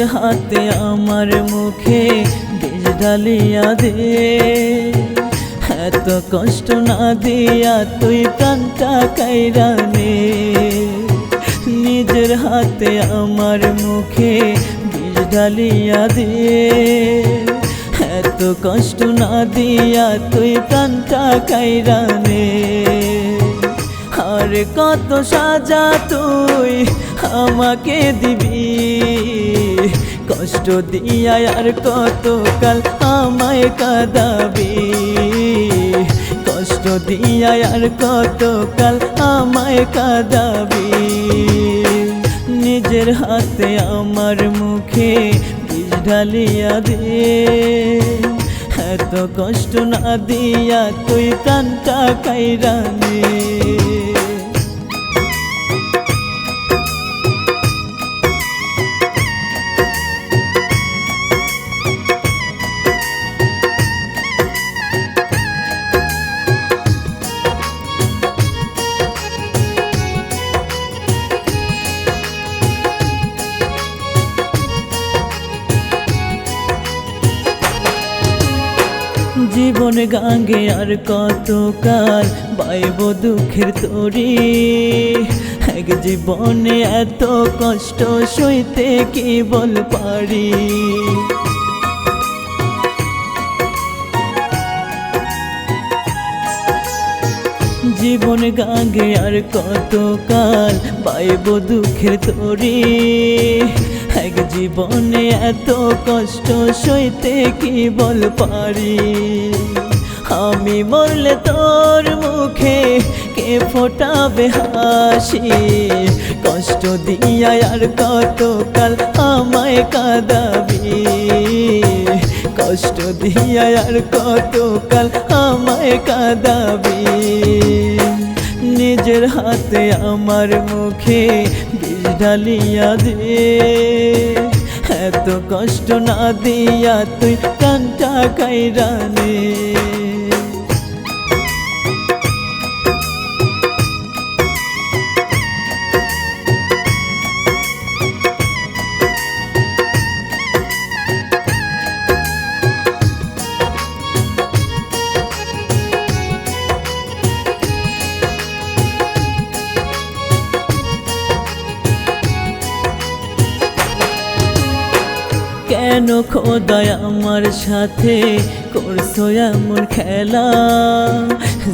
নিজের হাতে আমার মুখে বিষ ঢালিয়া দে, এত কষ্ট না দিয়া তুই প্রাণটা কাইরা নে। নিজের হাতে আমার মুখে বিষ ঢালিয়া দে, এত কষ্ট না দিয়া তুই প্রাণটা কাইরা নে। আর কত সাজা তুই আমাকে দিবি, কষ্ট দিয়া আর কত কাল আমায় কাঁদাবি, কষ্ট দিয়া আর কত কাল আমায় কাঁদাবি। নিজের হাতে আমার মুখে বিষ ঢালিয়া দে, এত কষ্ট না দিয়া তুই প্রাণটা কাইরা নে। জীবন গাঙ্গে আর কত কাল বাইব দুঃখের তরি, এক জীবনে এত কষ্ট সইতে কি বল পারি। জীবন গাঙ্গে আর কত কাল বাইব দুঃখের তরি, এক জীবনে এত কষ্ট সইতে কি বল পারি। আমি মরলে তোর মুখে কে ফোটাবে হাসি, কষ্ট দিয়া আর কত কাল আমায় কাঁদাবি, কষ্ট দিয়া আর কত কাল আমায় কাঁদাবি। নিজের হাতে আমার মুখে বিষ ঢালিয়া দে, এত কষ্ট না দিয়া তুই প্রাণটা কাইরা নে। কেন খোদাই আমার সাথে করছো এমন খেলা,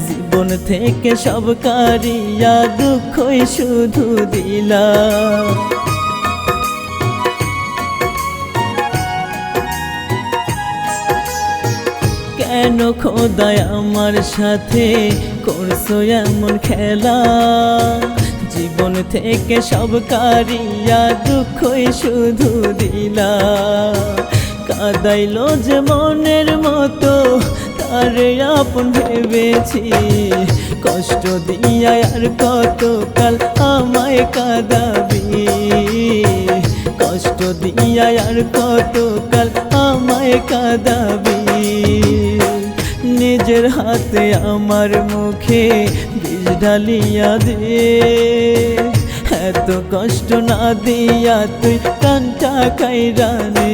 জীবন থেকে সব কারিয়া দুঃখই শুধু দিলা। কেন খোদাই আমার সাথে করছো এমন খেলা, জীবন থেকে সব কারিয়া দুঃখই শুধু দিলা। কাঁদাইলো যে মনের মতো তারে আপন ভেবেছি, কষ্ট দিয়া আর কত কাল আমায় কাঁদাবি, কষ্ট দিয়া আর কত কাল আমায় কাঁদাবি। নিজের হাতে আমার মুখে বিষ ঢালিয়া দে, এত কষ্ট না দিয়া তুই প্রাণটা কাইরা নে।